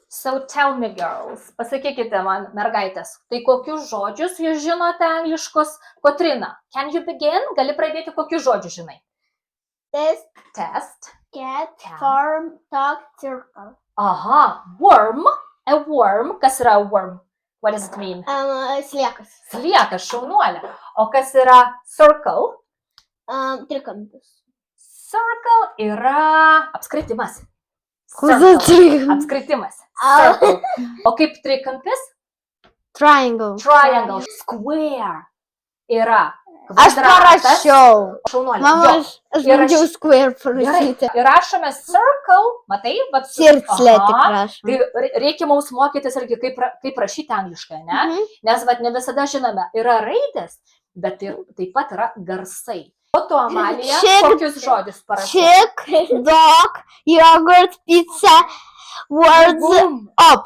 So tell me, girls, pasakykite man, mergaitės, tai kokius žodžius jūs žinote angliškus? Kotrina, can you begin? Gali pradėti, kokius žodžius žinai? Test. Cat, farm, dog, circle. Aha, worm. A worm. Kas yra a worm? What does it mean? Sliekas. Sliekas, šaunuolė. O kas yra circle? Trikampis. Circle yra apskritimas. Apskritimas. Circle. O kaip trikampis? Triangle. Triangle. Square yra Aš parašiau. Šaunuolė. Mama, aš bandžiau square parašyti. Ir rašome circle, matai? Sirtslė tik rašom. Tai reikia mums mokytis irgi, kaip rašyti angliškai, ne? Nes ne visada žinome, yra raidės, bet taip pat yra garsai. O tu, Amalija, kokius žodžius parašai? Chick, dog, yogurt, pizza, words, up.